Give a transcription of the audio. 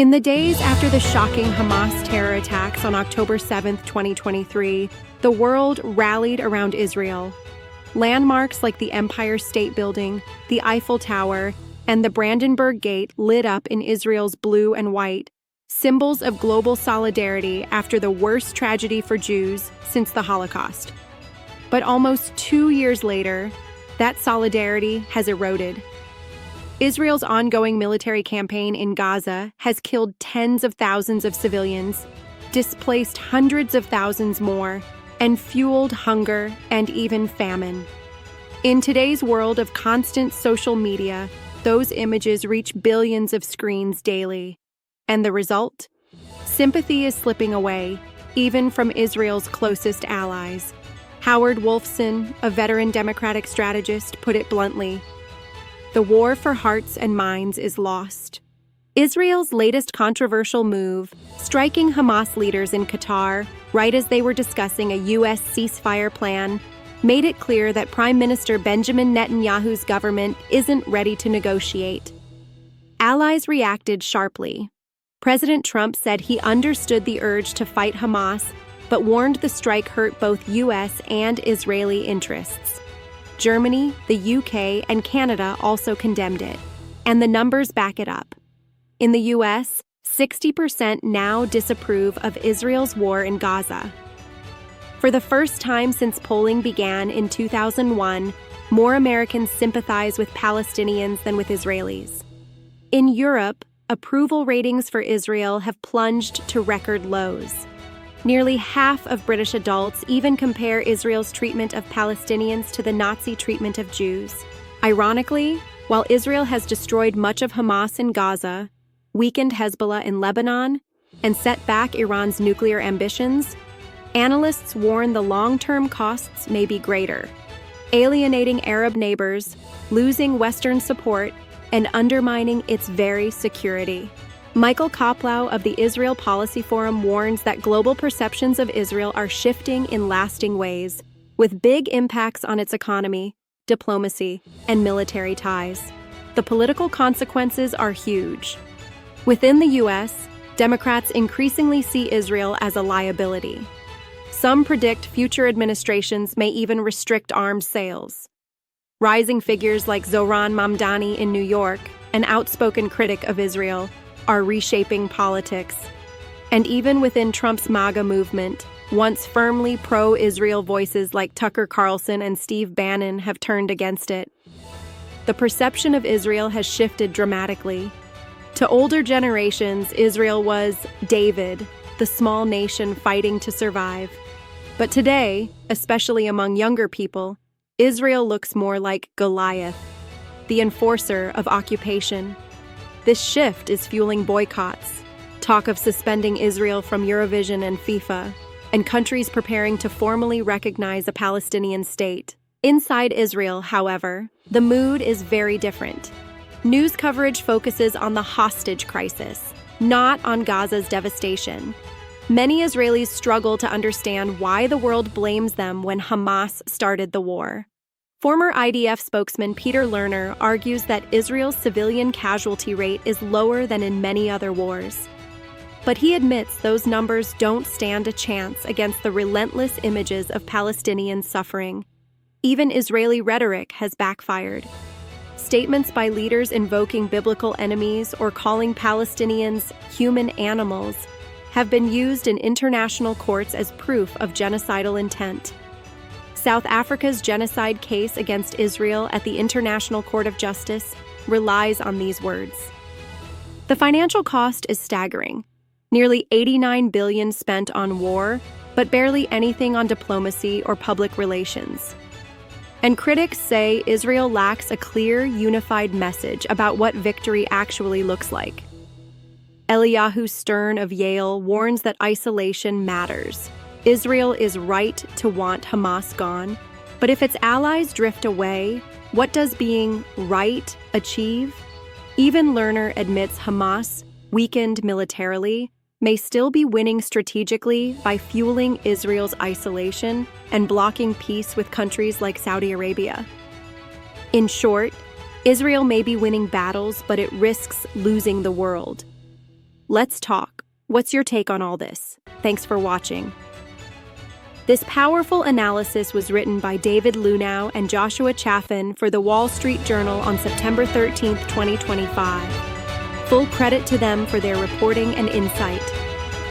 In the days after the shocking Hamas terror attacks on October 7, 2023, the world rallied around Israel. Landmarks like the Empire State Building, the Eiffel Tower, and the Brandenburg Gate lit up in Israel's blue and white, symbols of global solidarity after the worst tragedy for Jews since the Holocaust. But almost 2 years later, that solidarity has eroded. Israel's ongoing military campaign in Gaza has killed tens of thousands of civilians, displaced hundreds of thousands more, and fueled hunger and even famine. In today's world of constant social media, those images reach billions of screens daily. And the result? Sympathy is slipping away, even from Israel's closest allies. Howard Wolfson, a veteran Democratic strategist, put it bluntly: the war for hearts and minds is lost. Israel's latest controversial move, striking Hamas leaders in Qatar right as they were discussing a U.S. ceasefire plan, made it clear that Prime Minister Benjamin Netanyahu's government isn't ready to negotiate. Allies reacted sharply. President Trump said he understood the urge to fight Hamas, but warned the strike hurt both U.S. and Israeli interests. Germany, the UK, and Canada also condemned it, and the numbers back it up. In the US, 60% now disapprove of Israel's war in Gaza. For the first time since polling began in 2001, more Americans sympathize with Palestinians than with Israelis. In Europe, approval ratings for Israel have plunged to record lows. Nearly half of British adults even compare Israel's treatment of Palestinians to the Nazi treatment of Jews. Ironically, while Israel has destroyed much of Hamas in Gaza, weakened Hezbollah in Lebanon, and set back Iran's nuclear ambitions, analysts warn the long-term costs may be greater, alienating Arab neighbors, losing Western support, and undermining its very security. Michael Koplow of the Israel Policy Forum warns that global perceptions of Israel are shifting in lasting ways, with big impacts on its economy, diplomacy, and military ties. The political consequences are huge. Within the U.S., Democrats increasingly see Israel as a liability. Some predict future administrations may even restrict arms sales. Rising figures like Zohran Mamdani in New York, an outspoken critic of Israel, are reshaping politics. And even within Trump's MAGA movement, once firmly pro-Israel voices like Tucker Carlson and Steve Bannon have turned against it. The perception of Israel has shifted dramatically. To older generations, Israel was David, the small nation fighting to survive. But today, especially among younger people, Israel looks more like Goliath, the enforcer of occupation. This shift is fueling boycotts, talk of suspending Israel from Eurovision and FIFA, and countries preparing to formally recognize a Palestinian state. Inside Israel, however, the mood is very different. News coverage focuses on the hostage crisis, not on Gaza's devastation. Many Israelis struggle to understand why the world blames them when Hamas started the war. Former IDF spokesman Peter Lerner argues that Israel's civilian casualty rate is lower than in many other wars. But he admits those numbers don't stand a chance against the relentless images of Palestinians suffering. Even Israeli rhetoric has backfired. Statements by leaders invoking biblical enemies or calling Palestinians human animals have been used in international courts as proof of genocidal intent. South Africa's genocide case against Israel at the International Court of Justice relies on these words. The financial cost is staggering. Nearly $89 billion spent on war, but barely anything on diplomacy or public relations. And critics say Israel lacks a clear, unified message about what victory actually looks like. Eliyahu Stern of Yale warns that isolation matters. Israel is right to want Hamas gone, but if its allies drift away, what does being right achieve? Even Lerner admits Hamas, weakened militarily, may still be winning strategically by fueling Israel's isolation and blocking peace with countries like Saudi Arabia. In short, Israel may be winning battles, but it risks losing the world. Let's talk. What's your take on all this? Thanks for watching. This powerful analysis was written by David Luhnow and Joshua Chaffin for the Wall Street Journal on September 13, 2025. Full credit to them for their reporting and insight.